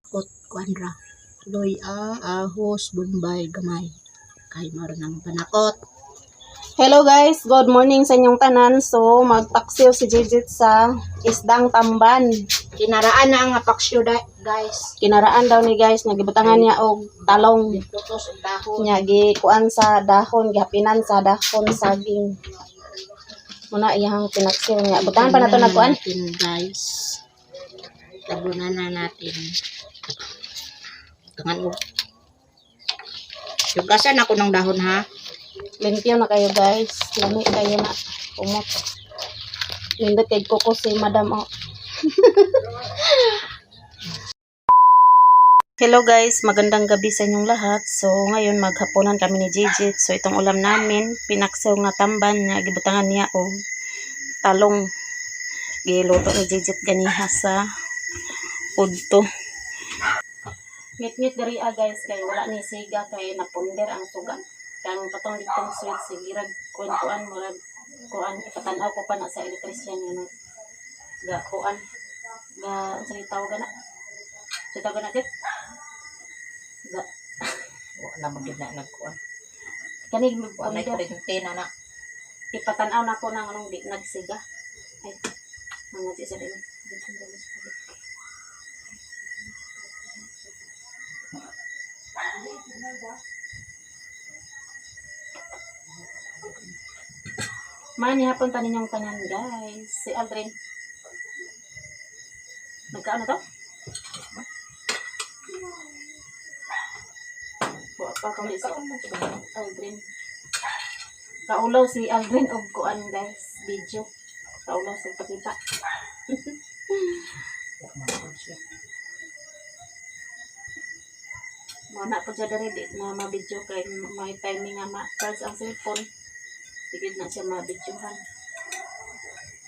panakot kuandra. Loy ahos Bombay gamay. Kay maro nang panakot. Hello guys, good morning sa inyong tanan. So, magpaksiw si Jijit sa isdang tamban. Kinaraan na ang apaksyo guys. Kinaraan daw ni guys, nagibutangan niya og talong. Tutos og dahon. Nya gikuan sa dahon, gihapinan sa dahon saging. Muna iyang pinaksiw niya. Butangan pa nato nagkuan. Guys. Tabunan na natin. Tangan mo. Yugasan ako ng dahon ha. Limpyo na kayo guys. Lami kayo na. Umot. Nindot kay kuko si madam. Oh. Hello guys, magandang gabi sa inyong lahat. So ngayon maghapunan kami ni Jijit. So itong ulam namin, pinaksaw nga tamban niya, gibutangan niya og talong. Giluto ni Jijit ganiha sa udto. Ngit-ngit diri guys, kay wala ni siga kay napunder ang suga. Kang patong ditong sweet sigirag kuan murag kuan ipatanaw ko pa na sa electrician yun. Ga kuan ga sa tawagan na. Sa tawagan na dit. Ga Wala magid na nagkuan. kani Wala kurente na. ipatanaw na ko nang anong di nagsiga. Ay mga si sa din. Mani hapon pa ninyong tanan guys. Si Aldrin. Nagkaano to? Buwa pa kami sa Aldrin. Kaulaw si Aldrin og kuan guys. Video. Kaulaw sa pakita. Mana po siya dari di na ma-video kay may timing nga ma-charge ang cellphone. Sigid na siya ma-videohan.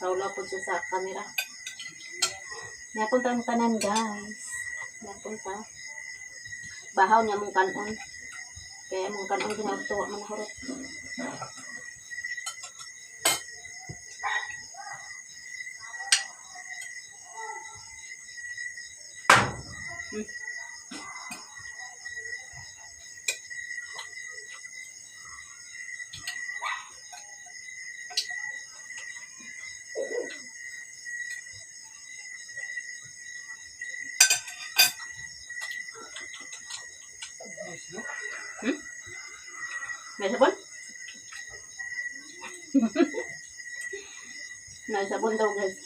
Kaulaw po siya sa camera. Napunta ang tanan guys. Napunta. Bahaw niya mong kanon. Kaya mong kanon ginagtuwa manahurot. May sabon? May sabon daw guys.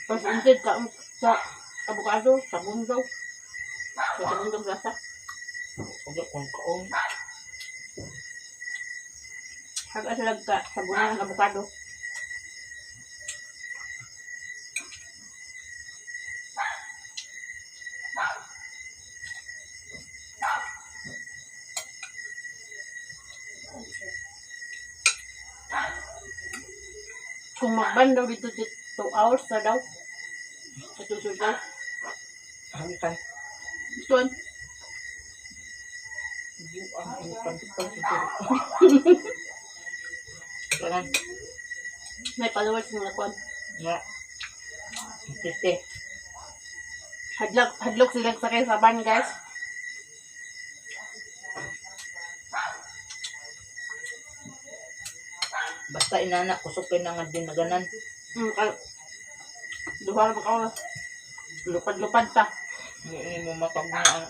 Tapos instead ka sa avocado, sabon daw. Sa sabon daw lasa. Uga kung kaong. Hag-asalag ka, sabunan ng avocado. Kung magban daw dito 2 hours na daw. Ito daw. Halikan. Ituan. Ang ipan-ipan ito. Kanan. May followers ng lakuan. Na. Tete. Hadlok sila sa kayo sa ban guys. Basta inanak kusupin na nga din na ganan. Duha na ka oras. Lupad-lupad ta. Hindi mo matag na ang...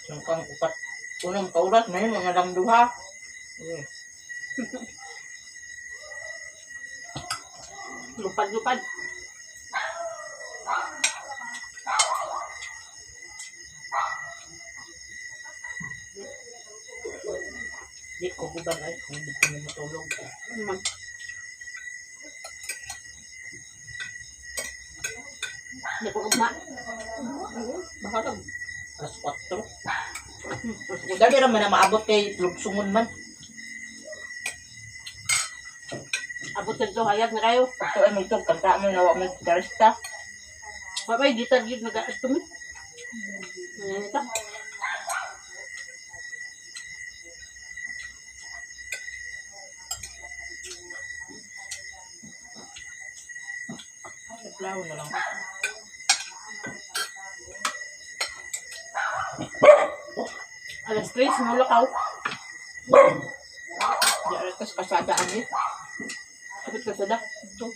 Sangkang upat. Unang kaurat na yun, mga lang duha. Lupad-lupad. Di ko guban ay kung hindi ko na matulog. Hindi ko ugma. Baka lang. Alas 4. Dali naman na maabot kay lugsungon man. Abot ka dito, hayag na kayo. Ito ay may ito, kanta mo na wak may gitarista. Babay, di tagid nag-aas kami. Ngayon ito. Dahon na lang. Alas 3, sinulakaw. Di alas kasada ani. Kapit ka sada. Ito.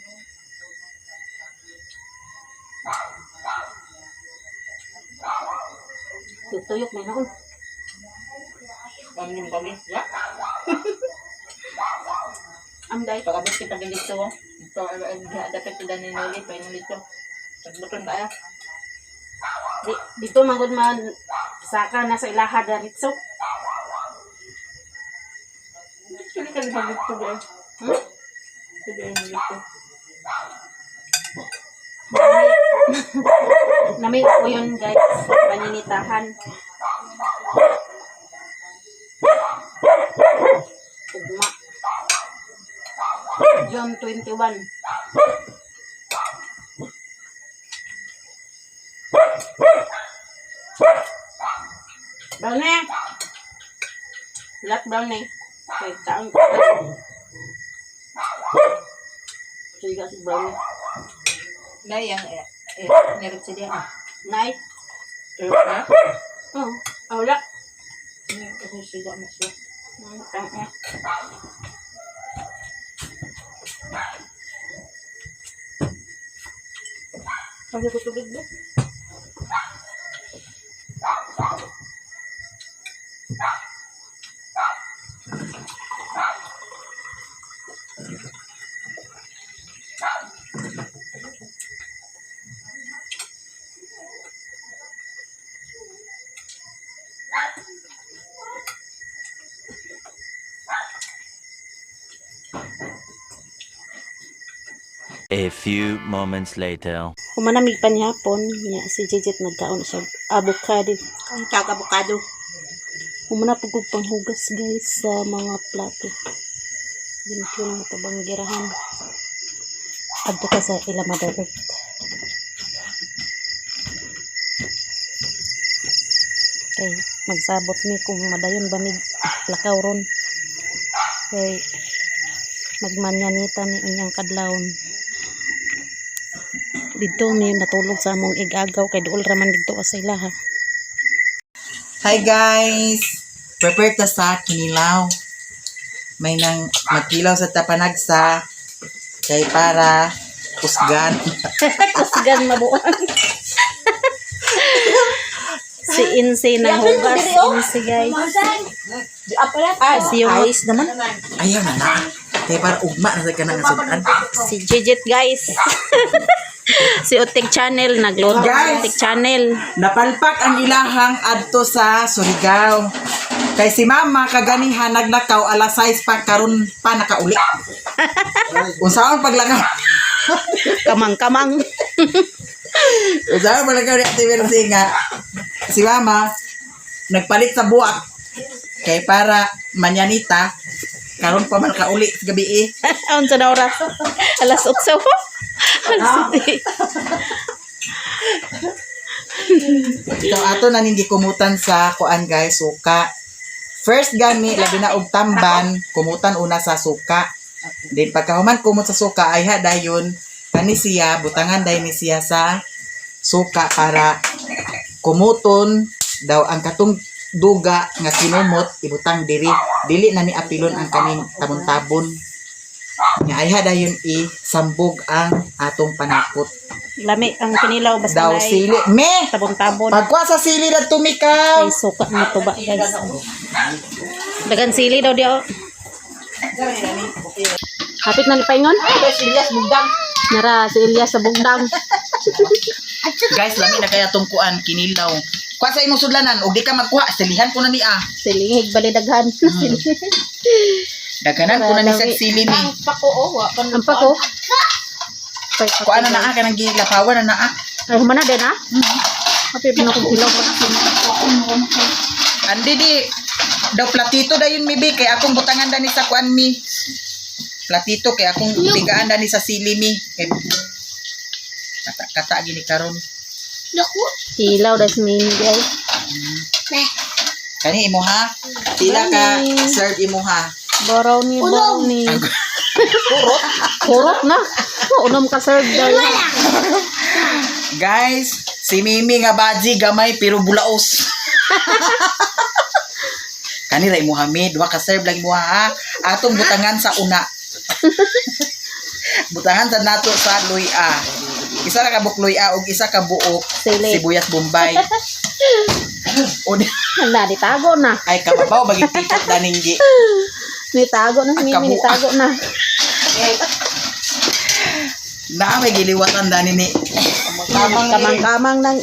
Tutuyok na yun. Kami. Ya. Amday. Pagabot kita dito. Ito dapat kita ninuli pa yung dito. Pagbuton kaya. Dito manggod man saka na sa ilaha daritso. Actually kan habit to ba? Ito yung dito. Nami ko yun guys. Paninitahan. Ugma. June 21. Brownie. Lahat brownie. Okay, taong. Sige si brownie. Na yang nirot sa diyan. Night. Na? Oh, awla. Ini kasi siya mo siya. Tangnya. Pag ko tubig ba? A few moments later. Humanamig pa niya hapon, niya si Jijit nagkaon siya avocado. Ang avocado. Humana po kong panghugas guys sa mga plato. Ginito ng tabang girahan. Adto ka sa ilama direct. Okay, magsabot mi kung madayon ba mig lakaw ron. Okay, magmanyanita mi unyang kadlawon. Dito may matulog sa among igagaw kay duol raman dito sa ilaha. Hi guys! Prepare ta sa kinilaw. May nang magkilaw sa tapanagsa kay para kusgan. Kusgan mabuan. Si Insi na hugas. Insi guys. Si yung Ayos naman. Ayaw na na. Kay para ugma na sa kanang sudan. si Jijit guys. Si Utik Channel nagluto. Guys! Utik Channel. Napalpak ang ilahang adto sa Surigao. Kay si mama kaganihan nagnakaw alas 6 pa karon pa nakauli. Unsaon paglakaw? Kamang-kamang. Unsaon paglakaw ni Ate Mercy nga si mama nagpalit sa buwak kay para manyanita karon pa man kauli sa gabi eh. Aon sa na oras? Alas 8 po. Ito ato na hindi kumutan sa kuan guys, suka. First gami labi na og tamban, kumutan una sa suka. Then pagkahuman kumot sa suka ay dayon kani siya butangan dayon ni siya sa suka para kumuton daw ang katong duga nga kinumot ibutang dili na ni apilon ang kaning tabon-tabon. Nga ay dayon sambog ang atong panakot. Lami ang kinilaw basta Daw may sili. Me! tabon-tabon. Pagkuha sa sili na tumikaw. Ay suka mo to ba guys. Dagan sili daw diyo. Hapit na ni paingon. Ilyas bugdang. Nara si Elias sa bugdang. Guys, lami na kaya tong kuan kinilaw. Kuha sa imong sudlanan og di ka magkuha, silihan ko na ni Silingig balidaghan. Daganan ko na ni sa sili ni. Ang pako wa kan. Ang pako. Kuha na naa kanang gilapawan na naa. Ay humana din ha. Hapit na kong ilaw pa. Andi di daw platito dayon mi bi kay akong butangan dani sa kuan mi. Platito kay akong bigaan dani sa sili mi. Kay kata gini karon. Ilaw das mini guys. Kani imo ha. Pila ka serve imo ha. Baraw ni. Ang- Kurot na. Unom ka serve daw. Guys, si Mimi nga baji gamay pero bulaos. Kanira imo Hamid, wa ka serve lang mo ha. Atong butangan sa una. Butangan sa nato sa luya. Isa ra ka buk luya ug isa ka buok Sili. sibuyas Bombay. O Handa, nitago na. ay kababaw bagi tipot daninggi. Nitago na si Mimi, nitago na. Na may giliwatan dani ni. Kamang-kamang ng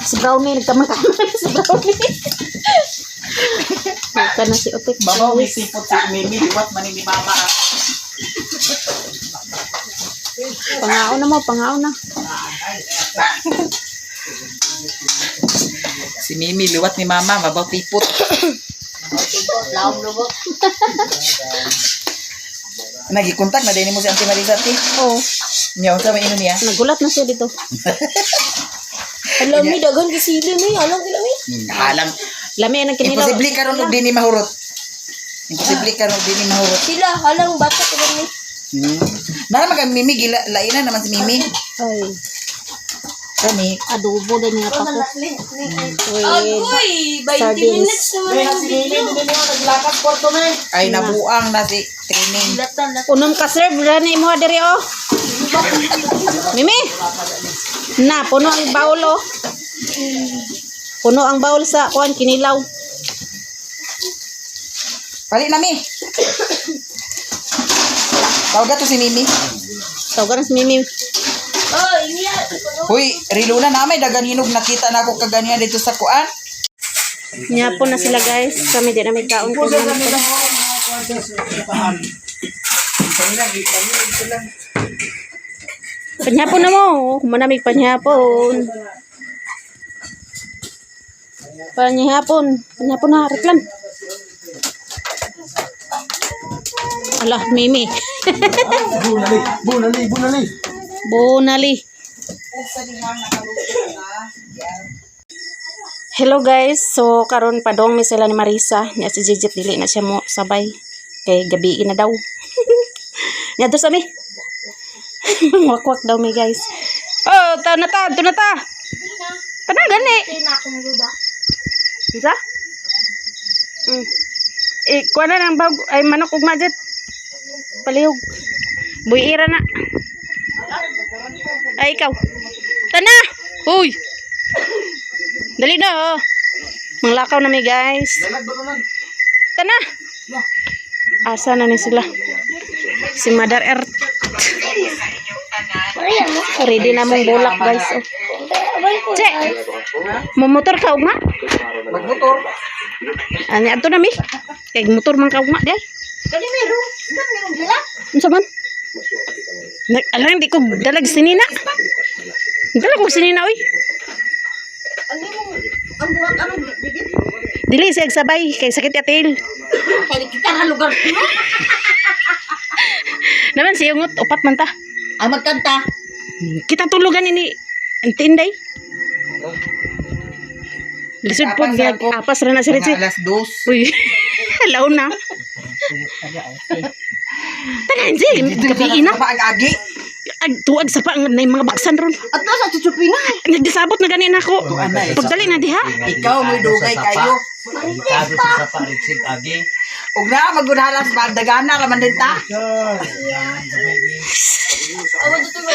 si Brownie, nagkamang-kamang si Brownie. Buka na si Otik. Babaw may sipot si Mimi liwat man ni mama. Pangaon na mo, pangaon na. Si Mimi liwat ni mama babaw tipot. Laom lubot. Nagikontak na din mo si Auntie Marisa ti. Oo, Nya unsa may ino niya? nagulat na siya dito. Alam mi dagan kisili mi, alam kila mi. Halang Lami ang kinilaw. imposible karon og dinhi mahurot. Imposible karon og dinhi mahurot. Sila halang bata ko mi. Nara mag Mimi gila laina naman si Mimi. Ay, Kani adobo din niya pa ko. Agoy, 20 Sardines. minutes naman ang video. naglakas porto me. Ay nabuang na si training. Latan. Unom ka serve, rani mo diri oh. Mimi. Na, puno ang baul oh. Puno ang baul sa kuan kinilaw. Pali na mi. Tawag to si Mimi. Tawagan si Mimi. Oh, iya. Huy, riluna na may dagan hinog nakita na ako kaganiya dito sa kuan. Nyapo na sila guys. Kami din na may kaon ko. Panyapon na mo. Manamig panyapon. Panyapon. Panyapon na. Reklam. Alah, Mimi. Bunali. Hello guys. So, karon padong mi sila ni Marisa. Nya si Jijit dili na siya mo sabay. Kay gabi na daw. Nya to sa mi. Wakwak daw mi guys. Oh, ta na ta. Tanang gani. Tina akong luda. Isa? Kuha na ng bago. Ay, manok ug majet. Palihog. Buira na. Ay, ikaw. Tana! Uy! Dali na, oh. Manglakaw na mi, guys. Tana! Asa na ni sila? Si Mother Earth. Ready na mong bulak, guys. Oh. Che! Mumotor ka, ugma? Magmotor. Ani ato na mi. Kay motor man ka ugma, day. Kani meron. Hindi meron gila. Unsa man? Alang di ko dalag sinina. Dalag ko sinina oy. Ang buhat ano digit. Dili siya sabay kay sakit yatil. Kaya kita na lugar ko. Naman siya ngot upat man ta. Ay magkanta. Kita tulugan ini intinday. Lisod po gag apas ra na siya rin. Alas 2. Uy. Hello na. Tanan siya gabi ina. Agi. Tuwag sa pa na mga baksan ron. At sa chuchupina. Nagdisabot na ganin ako. Pagdali na diha. Ikaw mo'y dugay kayo. Ug na magudhalas magdagana raman din ta. Awan dito mo.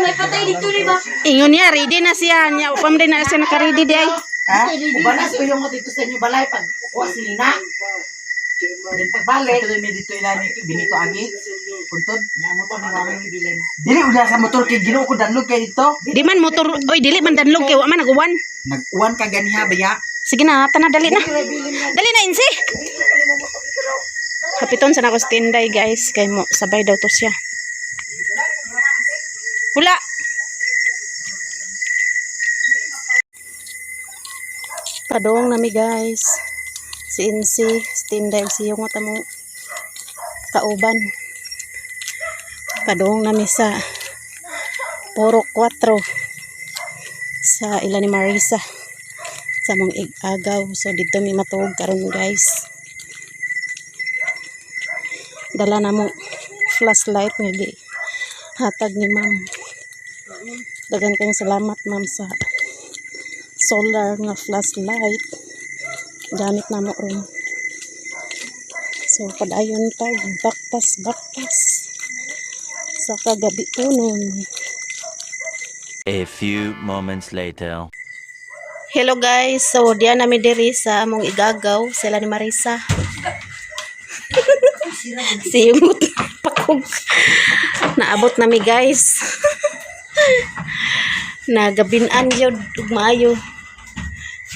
May patay dito di ba? Ingon niya, ready na siya. Niya, upam din na siya naka-ready di ay. Ha? Ubanas ko yung dito sa inyo balay pag kuha silina. Din pagbalik ito may dito ilani binito agi. Puntod nya mo to ni mama ni bilen. Dili udah sa motor kay Ginoo ko danlog kay dito. Di man motor, oy dili man danlog kay wa man naguwan. Nag-uwan ka ganiha baya. Sige na, tana dali na. Dali na insi. Kapiton sa nako standby guys, kay mo sabay daw to siya. Wala. Padong nami guys. Si Insi, standby siya mo tamo kauban. Padong nami sa Puro 4 sa ila ni Marisa sa mong agaw. So dito mi matuog karon guys. Dala na mo flashlight nga di hatag ni ma'am. Dagan kayong salamat ma'am sa solar nga flashlight. Gamit na mo ron. So padayon tag baktas sa kagabi punon. A few moments later. Hello guys, so diyan nami diri sa among igagaw, sila ni Marisa. Siyumot pakog. Naabot nami guys. Nagabinan yun, ug maayo.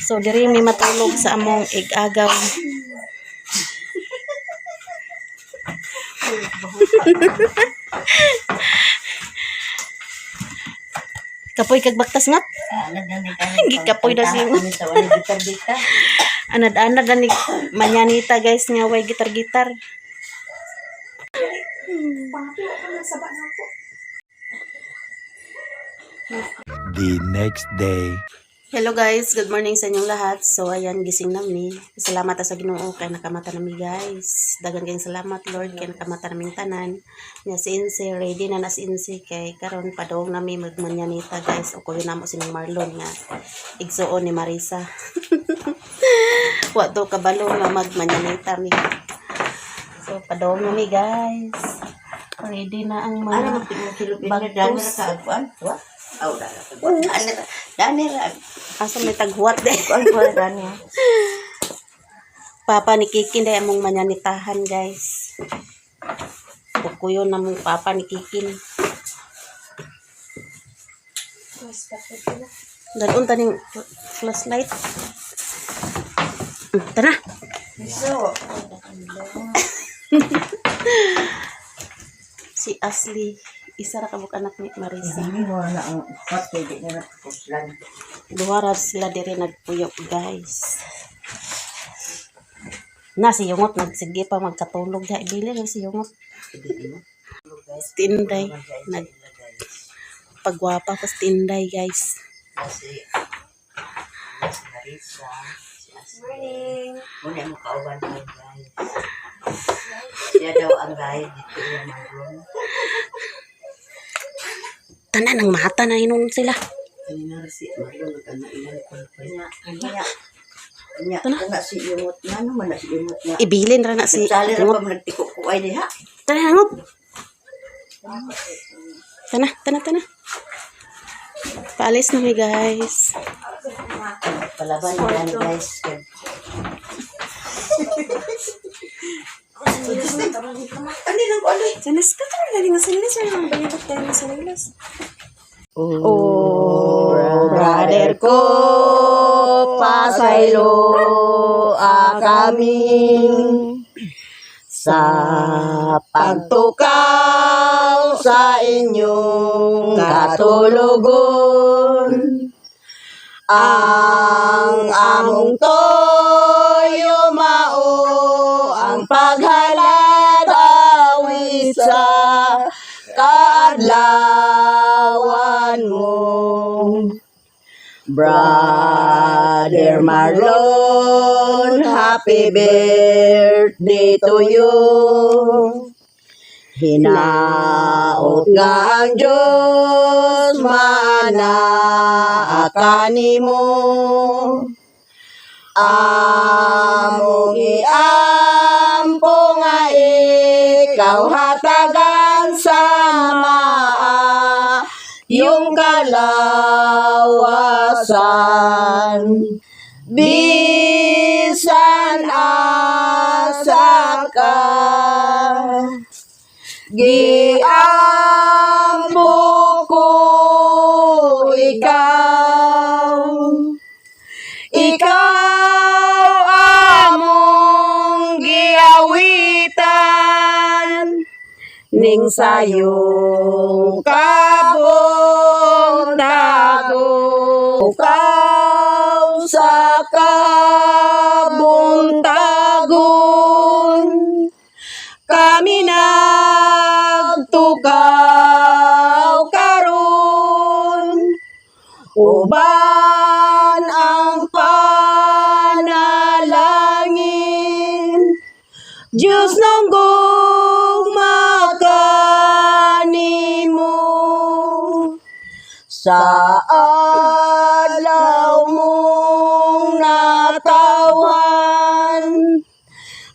So diri mi matulog sa among igagaw. Kapoy kag baktas ngat. Gikapoy na siya. Anad-anad na ni manyanita guys nga way gitar-gitar. The next day. Hello guys, good morning sa inyong lahat. So ayan, gising nami. Salamat sa Ginoo kay nakamata nami guys. Dagan kayong salamat Lord kay nakamata naming tanan. Nya si Inse ready na si Inse kay karon padong nami magmanyanita guys. O kuyo namo sinong Marlon nga igsuon ni Marisa. Wa to kabalo nga magmanyanita mi. So padong nami guys. Ready na ang mga bagtos. Asa may taghuwat de. Papa ni Kikin day among manyanitahan guys. Pukuyo na mong papa ni Kikin. Dalun taning flashlight. Tara. Si Ashley, isa ra kabuk anak ni Marisa. Duha sila diri nagpuyok guys. Na si Yungot nagsige pa magkatulog da ibili na si Yungot. Tinday nag pagwapa pa tinday guys. Morning. Muna mo kauban tayo guys. Siya daw ang guide dito yung Marlon. Tanan ng mata na inon sila. Kanina si Marlon nagkana-ilan ko Kanya nga si Yungot na naman na si Yungot na. Ibilin ra na si Sali ra Yungot. pa nagtiko ko ay diha. Tara hangot. Tana. Paalis na mi guys. Palaban yan guys. Kanina ko alay. Sanas ka tara galing sa sinilas ang bayad tayo sa sinilas. Oh, brother ko, pasaylo kami sa pagtukaw sa inyong katulugon. Ang among toyo mao ang paghalad awit sa kaadlawan mo. Brother Marlon, happy birthday to you. Hinaot nga ang Diyos maanaakani mo. Among iampo nga ikaw hatagan sa yung kalawasan. Bisan asa ka, giampo ko ikaw. Ikaw among giawitan ning sayong kabuntago. Ikaw sa kabuntagon kami nagtukaw karon. Uban ang panalangin, Diyos ng gugma ka sa adlaw mong natawhan,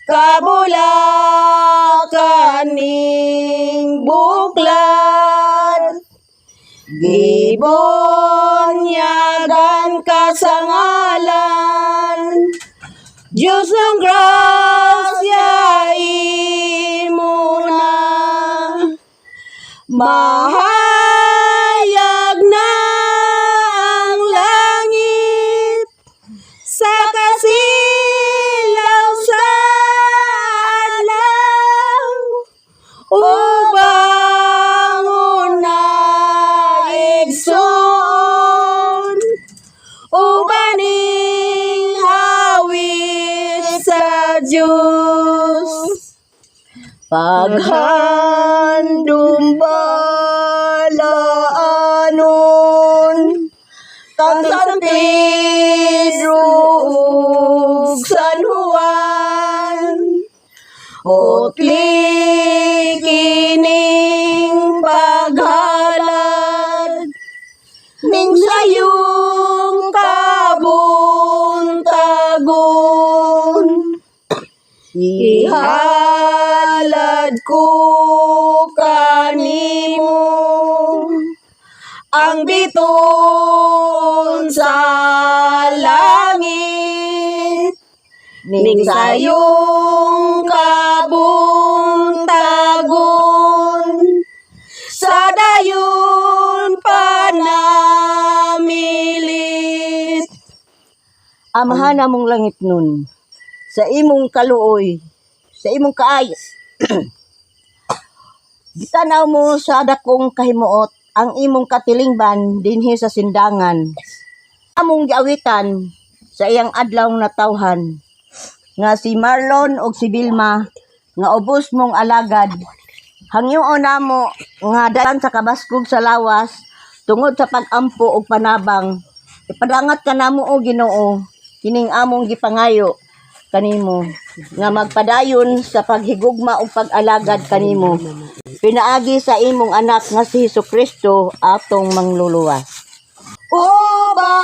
kabulakan ning buklad, gibonyagan ka sa ngalan, Diyos ng grasya imo na, mahayag na ang langit sa kasilaw sa adlaw, ubangon na igsoon, ubaning awit sa Diyos. Paghandom balaanon, kang San Pedro ug San Juan, utli kining paghalad, ning sayong kabuntagon, ihalad ko kanimo ang biton sa langit, ning sayong kabuntagon, sa dayon panamilit. Amahan among langit nun, sa imong kaluoy, sa imong kaayos. Gitanaw mo sa dakong kahimuot ang imong katilingban dinhi sa sindangan. Among giawitan sa iyang adlaw natawhan, nga si Marlon o si Vilma, nga ubos mong alagad. Hangyoon namo nga dalan sa kabaskog sa lawas, tungod sa pag-ampo o panabang. Ipadangat ka namo o Ginoo, kining among gipangayo kanimo, nga magpadayon sa paghigugma o pag-alagad kanimo, pinaagi sa imong anak nga si Hesukristo atong mangluluwas. Ubangon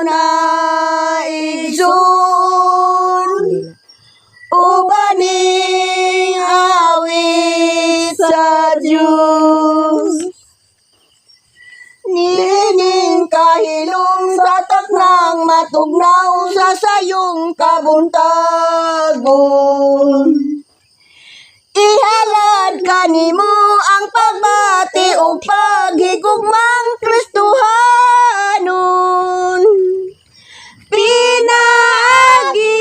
na igsoon, ubaning awit sa Diyos. Nining kahilom sa taknang matugnaw sa sayong kabuntagon, ihalad kanimo ang pagbati o paghigugmang Kristohanon, pinaagi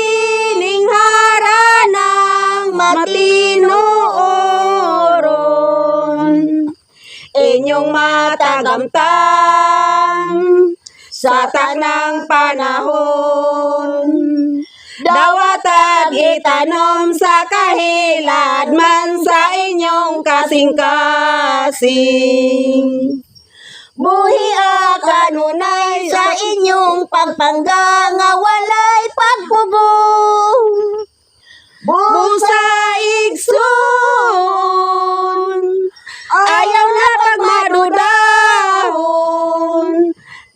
ning haranang matinuoron, inyong matagamtang sa tanang panahon, dawatag itanom sa kahilad man sa inyong kasing-kasing. Buhi kanunay sa inyong pagpangga nga walay pagpugong, busa igsoon, ayaw na pagmadudahon,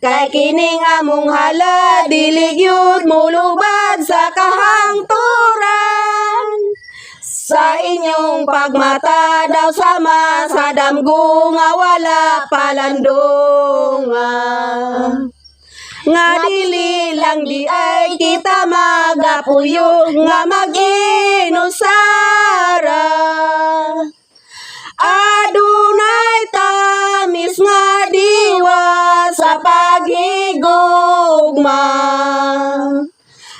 kay kining among hala diligyud mulubad sa kahangturan, sa inyong pagmata daw sama sa damgo nga wala palandonga, nga dili lang di ay kita magapuyo nga mag-inusara. Adunay tamis nga diwa sa paghigugma,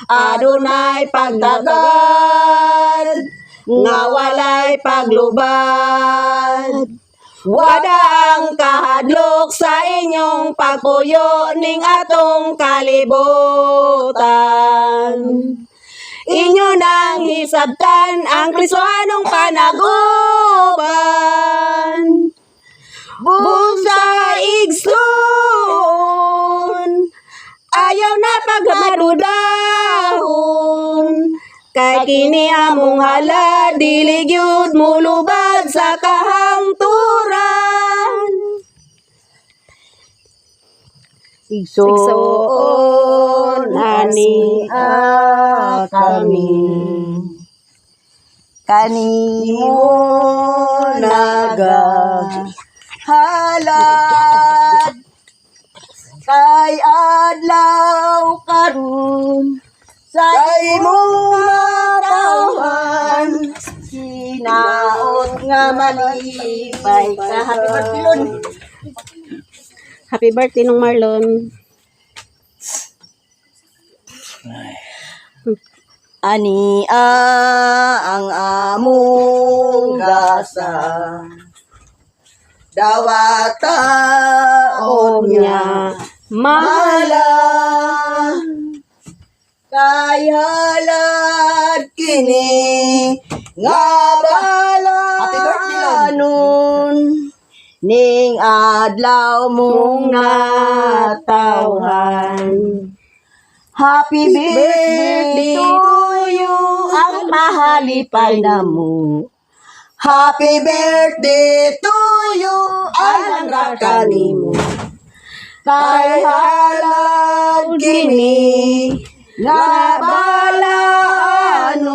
adunay pagdagad nga walay paglubad, wada ang kahadlok sa inyong pagpuyo ning atong kalibutan. Inyo nang hisabtan ang Kristohanong panaguban, busa igsoon, ayaw na pagmadudahon, kay kini among hala diligyud mulubad sa kahangturan. Igsoon ani kami. Kanimo nagahalad kay adlaw karon sa imong natawan sinaot nga malipay ka. Happy birthday, Lon. Happy birthday nung Marlon. Ani ang among gasa dawata O niya mala kay halad kini nga balanon ning adlaw mong natawhan. Happy birthday to you, ang mahalipay na mo. Happy birthday to you, ang rakani mo. Kay halad kini nga balaanon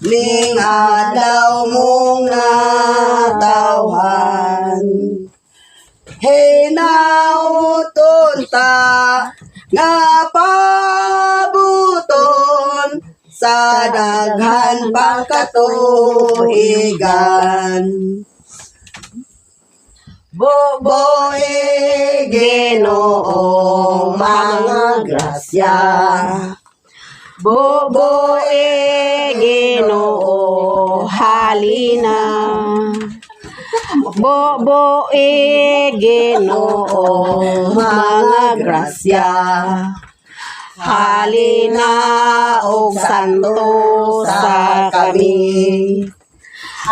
ning adlaw mong natawhan. Hey nauton ta nga pabuton sa daghan pang katuigan. Boboe Ginoong mga grasya. Boboe Ginoo halina. Boboe Ginoo mga grasya. Halina og santo sa kami.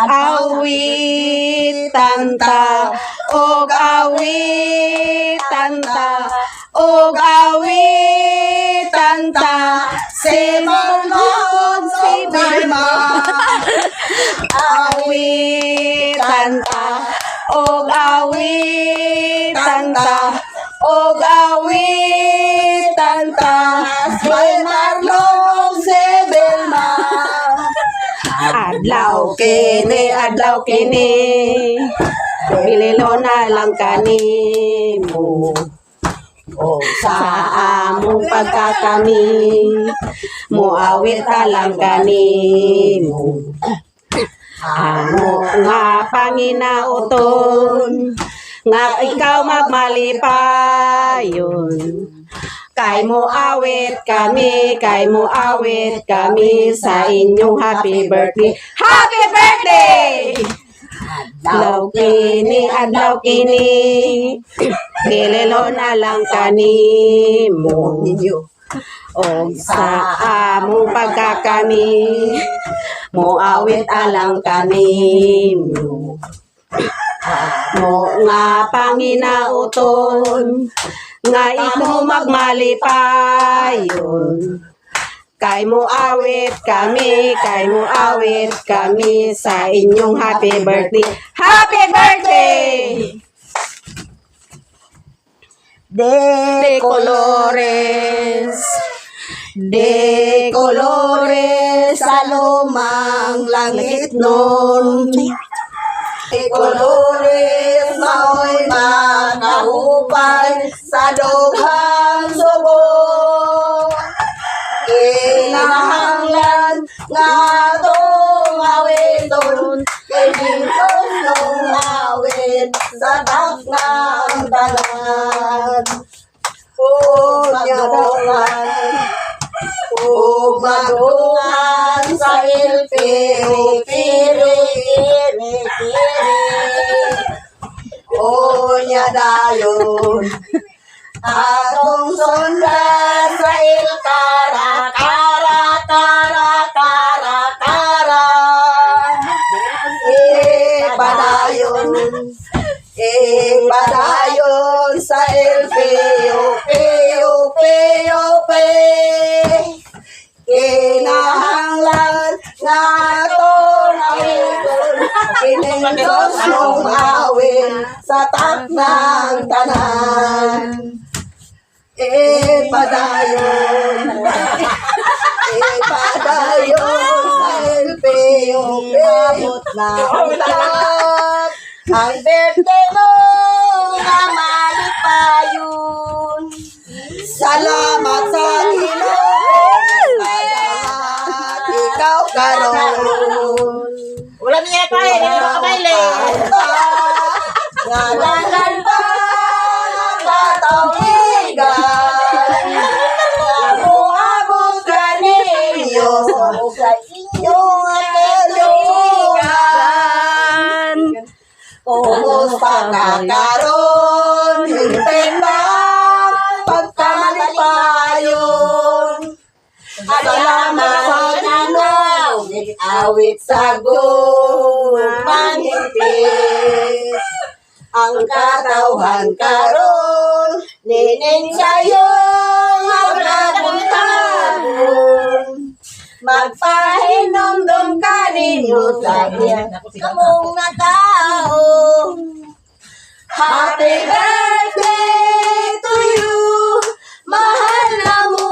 Awitan ta og awitan ta og awitan ta si Marlon si Vilma. Awitan ta og awitan ta og awitan ta si Marlon si Vilma. Adlaw kini bililo na lang kanimo o sa among pagkakami muawit ka lang kanimo. Ano nga panginauton nga ikaw magmalipayon. Kay mo awit kami sa inyong happy birthday. Happy birthday! Adlaw kini, bililo na lang kanimo. O sa among pagkakami, muawit alang kanimo. Mo nga panginauton, nga ikaw magmalipayon. Kay mo awit kami sa inyong happy birthday. Happy birthday! De colores sa lumang langit nun. De colores mao'y makahupay sa dughang subo. Kinahanglan nga tong awiton kay dingkong nung awit sa taknang tanan. Madungan sa ilpiri, kiri. Nya dayon atong sundan sa ilkara, kara. Padayon sa LPO, kinahanglan nga tong awiton, kinindot mong awin sa taknang tanan. Ipadayon sa LPO. Abot na ang lahat. Ang birthday mo nga malipayon. Salamat sa Ginoo. Salamat ikaw karon. Wala niya tayo, hindi mo kamaili. Ngalanan pa ang katawigan. Nabuhabot ka ninyo sa inyong kalugan. Kumusta ka karon? Hintay ba pagkamalipayon? Salamat sa Ginoo, awit sa gumang higpit. Ang katawhan karon, nining sayo ang nagpuntagon. Magpahinomdom ka ninyo sa kamong nga tao. Happy birthday to you, mahal na mo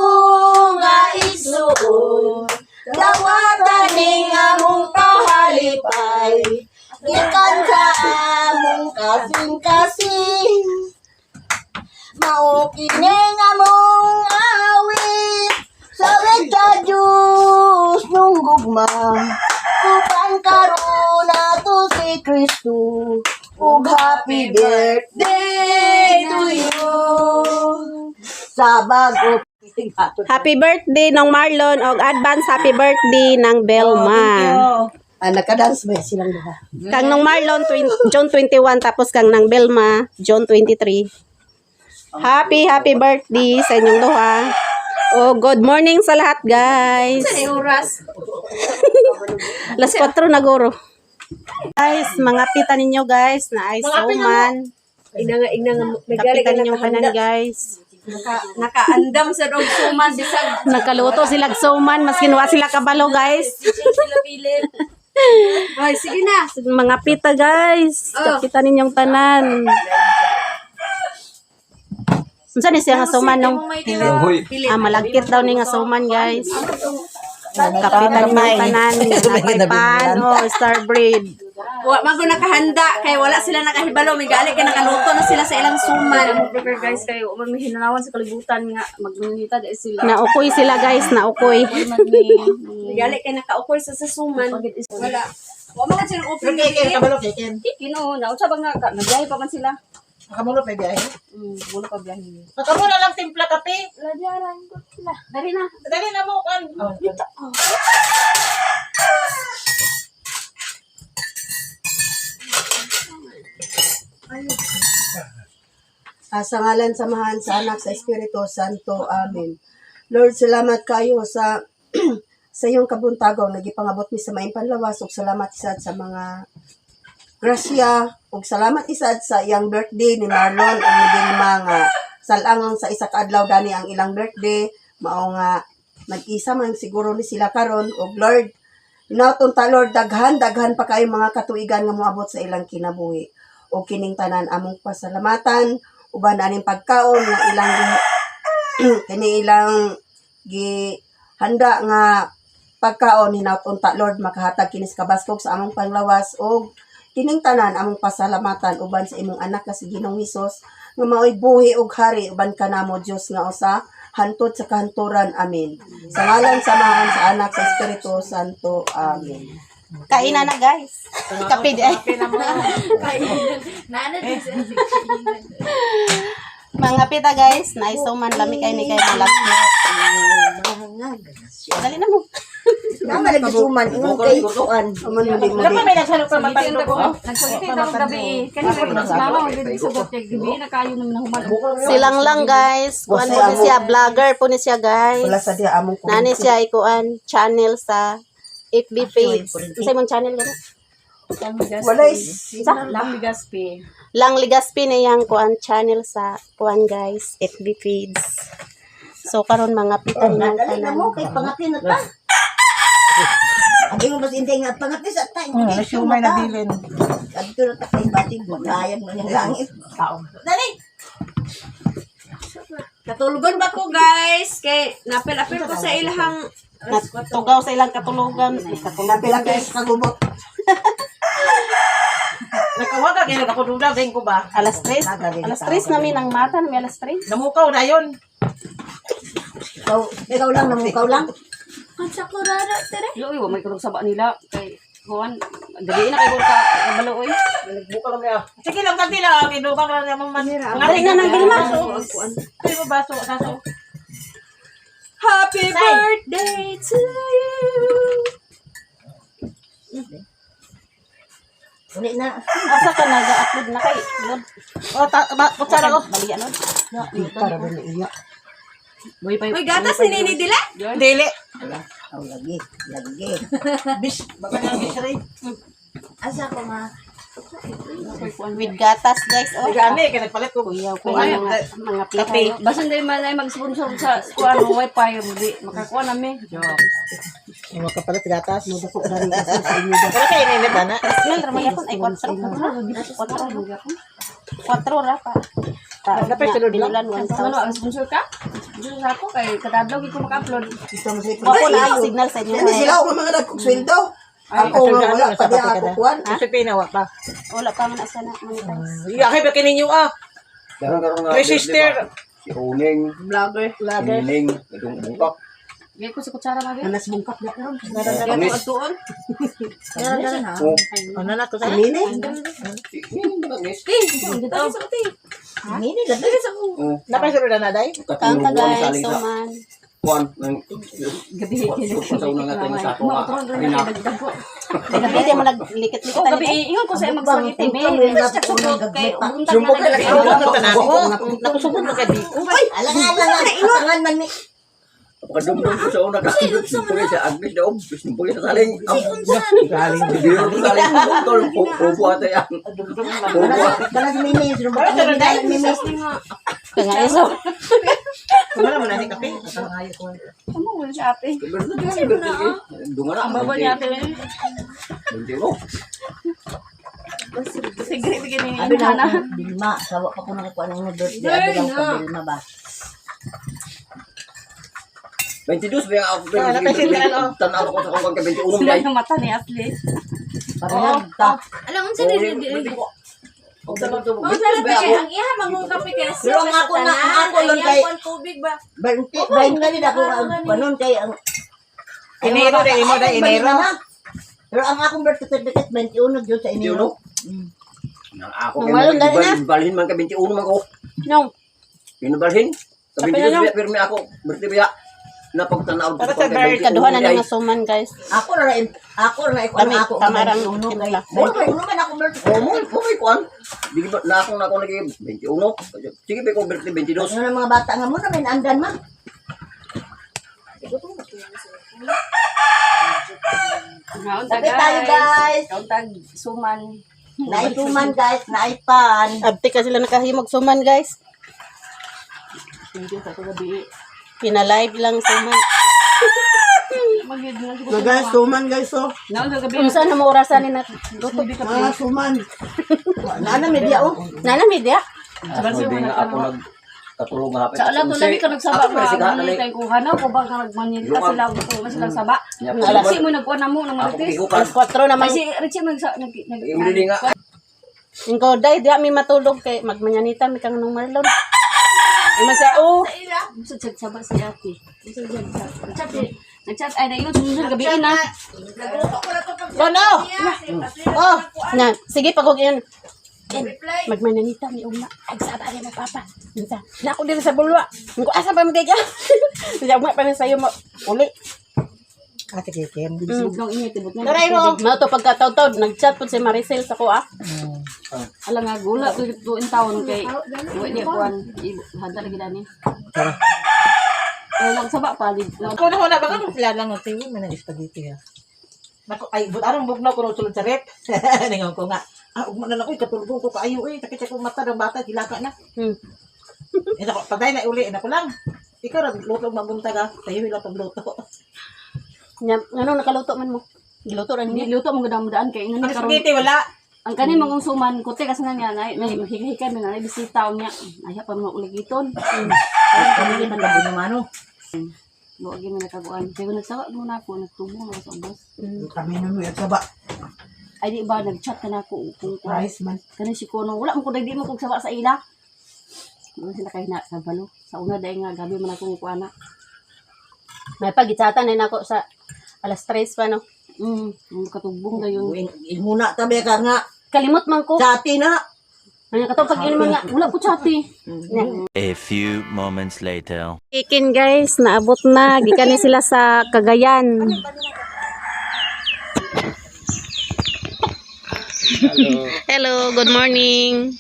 nga igsuon. Dawatan ning among kahalipay, gikan sa among kasing-kasing. Mao kini nga among awit, sawit ka Diyos nung gugma. Upan karon ato si Kristo, ug happy birthday to you. Sa bago Happy birthday ng Marlon og advance happy birthday ng Belma. nakadance ba silang duha? Kang nung Marlon June 21 tapos kang nang Belma June 23. Happy birthday sa inyong duha. Oh, good morning sa lahat, guys. Oras. Alas 4 na guro. Guys, mga pita ninyo guys na ay suman. Inang Kapitan ninyo kanan guys. nakaandam sa dog suman bisag Nagkaluto sila suman, mas kinuha sila kabalo guys. sila pilit. Ay, sige na. Mga pita guys. Kapitan ninyong tanan. Unsa ni siya nga suman nung malagkit daw ni nga suman guys. Kapitan ninyong tanan. Pan star bread. Wa man ko nakahanda kay wala sila nakahibalo may gali kay nakaluto na sila sa ilang suman. Prepare guys kay man may hinanawan sa kalibutan nga magmungita guys sila. Naukoy sila guys, naukoy. May gali kay nakaukoy sa suman. Wala. Wa man sila open. Kaya kabalo kay Ken. Kino na unsa ba nga nagyahi pa man sila. Nakamulo pa biyahe. Wala pa biyahe. Nakamulo na lang timpla kape. Ladyaran ko sila. Dari na. Dali na mo kan. Sa ngalan, samahan sa anak, sa Espiritu Santo. Amen. Lord, salamat kayo sa sa iyong kabuntagaw. Nagipangabot mi sa maing panlawas. Ug salamat isad sa mga grasya. Ug salamat isad sa iyang birthday ni Marlon ug ni Vilma nga salangang sa isa ka adlaw dani ang ilang birthday. Mao nga nag-isa man siguro ni sila karon. Ug Lord, inauton ta Lord, daghan pa kayo mga katuigan nga moabot sa ilang kinabuhi. O kining tanan among pasalamatan uban aning pagkaon nga ilang kini ilang handa nga pagkaon hinauton ta Lord makahatag kinis kabaskog sa among panglawas o kining tanan among pasalamatan uban sa imong anak nga si Ginoong Hesus nga mao'y buhi ug hari uban kanamo Dios nga usa hantod sa kahanturan. Amen. Sa ngalan samahan sa anak sa Espiritu Santo. Amen. Kainan na guys. Kape di ay. Mga pita guys, na suman lami kay ni kay malagkit. Dali na mo. Naman nagsuman ingon kay kuan. Aman mo Dapat may nagsalo pa mapagdo ko. Nagsulitin ako gabi. Kani sa mama magdi sugot kay gabi na kayo nang nahuman. Silang lang guys. Kuan po ni siya, vlogger po ni siya guys. wala sa dia among Nani siya ikuan channel sa FB page. Sa imong channel gani? wala Lang Ligaspi. Lang Ligaspi na yang kuan channel sa kuan guys, FB feeds. So karon mga pitan ng tanan. kay pangatin na ta. Abi mo mas intay nga pangatin sa tay. Sumay na bilin. Adto na ta kay bating bagayan mo yung langit. Dali. Katulugan ba ko guys? Kay napil-apil ko sa ilahang Tugaw sa ilang katulugan. Katulugan guys. Kagubot. Nakawa ka, kaya nakakudula, din ko ba? Alas 3. Alas 3 namin ang mata namin alas 3. Namukaw na yun. Ikaw lang, namukaw lang. ang sakurara tere. Yo, may kurog saba nila kay Juan. Gabi na kay ka kabalo oy. Nagbuka lang niya. Sige lang, kanti lang. Kinuha ka lang niya mga manira. Ngari na nang bilma. Ay mo baso, saso. Happy birthday to you. Uli na. Asa ka nag-upload na kay Lord. O, kutsara ko. Bali ano? Para ba na iya? Boy pa. Uy, gatas ni Nini Dila. Dili. Aw, lagi. Lagi. Bis, baka na bis rin. Asa ko ma. With gatas guys. Oh. Gani, kaya nagpalit ko. Kuya ko Ay, mga kape. Basta hindi man ay mag-sponsor sa kuan wifi hindi makakuha namin. Yung makapalit gatas. Dako na rin kasi sa inyo. Wala kayo ininit, ana? Smell ramay ako ay 4 ra pa. Dapat sunod lang. Ano ang sponsor ka? Sponsor sa ako kay kadadlaw ko maka-upload. Ito mo sa Wako na yung signal sa inyo. Hindi sila ako mga nagkuksweldo. Ako nga wala pa di ako kuwan. Kasi pinawa pa. Wala pa man asa na monetize. Iyakay ba kininyo ah? Karon nga. Kay sister. Si Uning, Vlogger. Nining, itong bungkak. Gay ko sa kutsara ba? Anas bungkap na karon. Anis. Atuon. Oh, Ano na to sa Nini? Nining ba anis? Dito sa uti. Nini lagi. Oh, Napay sunod na day? Kanta katulog guys, sa lisa. suman. Kuan nang Gabi sa unang natin sa ako nga. Ina. Gabi di mo naglikit-likit. Gabi ingon ko sa imong spaghetti. Basta kusog kay ubuntag Sumbog ka na lang. Ano ka na ako? Nakusubod na ka di. Alangan man ni. Pagdumdum ko sa una kasi siyempre sa Agnes daw, siyempre sa saling. Galing. Hindi ro saling tol po ata yan. Kalas Nini, sino ba Ano na Nini? Kaya iso. Wala mo na ni kape. Ang ayo ko. Amo wala siya ate. Dunga na. Ang baba niya ate. Bintiro. Sige, sige ni Abi na Hana. ako, Bilma, sawa pa ko nakakuha ng birthday. Abi lang ko Bilma ba? 22 ba ako tanaw ko sa kung 21 Sila day. yung mata ni Asli. Parehag ta. Alam mo sa Nini Dila. Oh, sarap kay ang iha mangungkap kay Pero ang ako na, ang ako lang kay, tubig ba? bain nga din ako, panon kay, ang, Enero de imo da Enero. Pero ang akong birth certificate, 21 yun sa Enero. Nang ako Malong dali na. balhin man ka 21 man ko. No. Pinabalhin. Sa Sabi 22 na biya pirmi ako. Birthday biya. Napagtanaw Para sa birthday, Kaduhan na ng suman guys. Ako na ikaw Kami, na ako, tamarang 21 kay, kinala. ano man akong birth Oh, mo may kuan. Di ba na ako lagi 21. Sige pa ko birthday 22. Ano ng mga bata nga mo na may andan ma. Kaunta Sabi tayo guys. Kauntag suman. Naituman guys, naipan. Abti ka sila nakahimog suman guys. Thank you sa gabi. Pina-live lang suman. Guys, suman guys oh. Unsa na mo orasan ni nat? Luto bi Mga suman. Nana media oh. Nana media. Hindi nga ako nagkatulong hapit. Sa alam to lagi ka nagsaba Ako, sige, ba? dali. Manili tayo kuhanaw ko ba ka nagmanilita sila gusto mo silang saba. Alas mo nagkuha na mo ng Ako marites. giukan. 4 naman si Richie nag Hindi nga. Ingko day di mi matulog kay magmanyanita mi kang nung Marlon. Ima sa o. Sa saba si ate. Nagchat ay na yun sunod gabi na. Bono. Oh, Na sige pag yun. Magmanyanita mi una. Agsaba ni mo papa. Unsa? Na ako diri sa bulwa. Ngko asa pa magaya. Siya mo pa na sayo mo uli. ate kikim. Nung inyo tibot na. Taray mo. Mao to pagkataw-taw nagchat pud si Maricel sa ko ah. Ala nga gula tuin taon kay wa di kuan handa lagi dani. Eh lang saba pa di. Ako na baka sila lang ng tingin man ng spaghetti ha. Nako ay arang bugnaw ko sulod sa rep. Ningon ko nga. Ugma na ako katulog ko kaayo sakit ko mata ng bata kilaka na. Ako patay na uli na ko lang. Ikaw ra luto mabuntag ha. Tayo wala pagluto. Nya ano nakaluto man mo? Giluto ra ni luto mo gadang daan kay ingani Ang karon. spaghetti wala. Ang kanin mong suman kote kasi nga na hika-hika na bisita niya. Ay pa mo uligiton. Kami kita gabi naman no. Mo agi man nakabuan. Pero nagsawa mo na ako nagtubo na sa ubos. Kami nung yun sa ba. Ay di ba nag-chat ka na ako kung Rice man. kanin si Kono wala mo ko di mo kog sawa sa ila. Mo sila kay na sa balo. Sa una dai nga gabi man akong kuana. May pagitsatan na nako sa alas 3 pa no. Yung katubong dayon. Ihuna tabi ka nga. Kalimot man ko. Dati na. Ano katong pag man nga wala ko chati. A few moments later. Ikin guys, naabot na. Gikan ni sila sa Cagayan. Hello, good morning.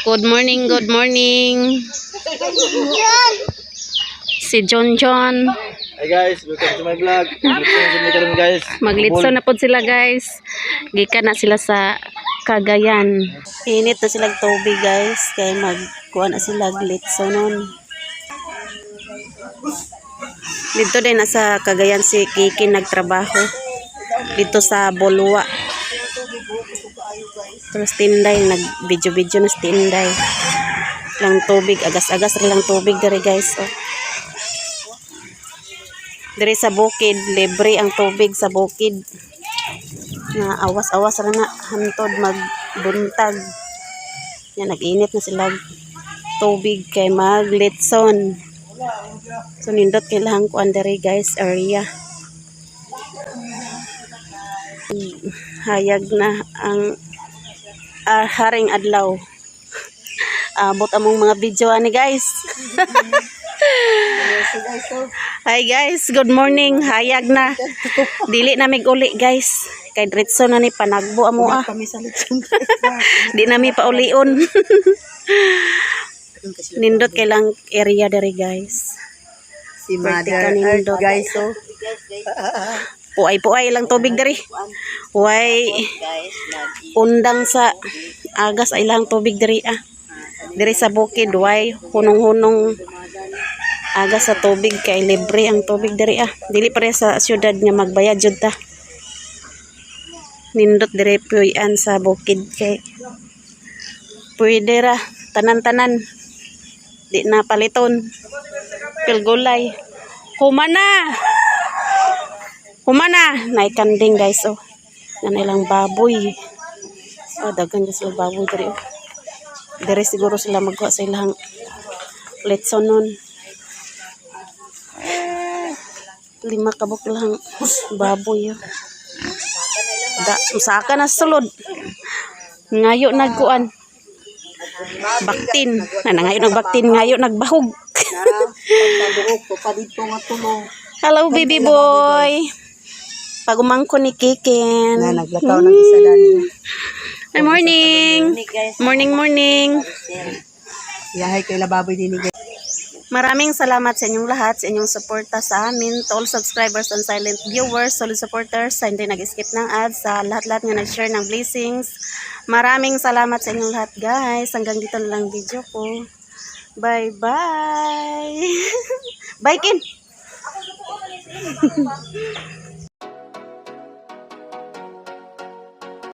Good morning, good morning. Si John John. Hi guys, welcome to my vlog. Guys. Maglitso na po sila guys. Gikan na sila sa Cagayan. Init na silang tubig guys. Kaya magkuha na sila glitso nun. Dito din na sa Cagayan si Kiki nagtrabaho. Dito sa Bolua. Terus tinday, nag-video-video na sa tinday. Lang tubig, agas-agas rin lang tubig dari guys. Oh. Dari sa bukid, libre ang tubig sa bukid. Na awas-awas rin na hantod magbuntag. Yan, nag-init na sila tubig kay maglitson. So, nindot kailangan ko andari guys, area. Hayag na ang haring adlaw. Abot among mga video ani guys. Hi guys, good morning. Hayag na. Dili na mig uli guys. Kay diretso na ni panagbo amo Kami sa litson. Di na mi paulion. Nindot kay lang area dere guys. Si Mother Mother Earth, guys, oh. Puay-puay lang tubig dere. Huway undang sa agas ay lang tubig dere Dere sa bukid huway hunong-hunong agas sa tubig kay libre ang tubig dere Dili pare sa syudad nga magbayad jud ta. Nindot dere puyan sa bukid kay pwede ra tanan-tanan. Di na paliton. Pilgulay. Humana! Humana! Naikanding guys, oh. Yan ilang baboy. Oh, dagan sila baboy diri. Oh. Diri siguro sila magkuha sa ilang litson nun. 5 kabuk lang baboy. Oh. Usaka na sulod. Ngayo nagkuan. Baktin. Ngayo nagbaktin, ngayo nagbahog. Hello baby boy. Pagumangko ni Kikin. Naglakaw ng isa dali. Good morning. Morning. Yahay kay lababoy din guys. Maraming salamat sa inyong lahat, sa inyong suporta sa amin, to all subscribers and silent viewers, solid supporters, sa hindi nag-skip ng ads, sa lahat-lahat nga nag-share ng blessings. Maraming salamat sa inyong lahat guys. Hanggang dito na lang video ko. Bye-bye. Bye, Kin.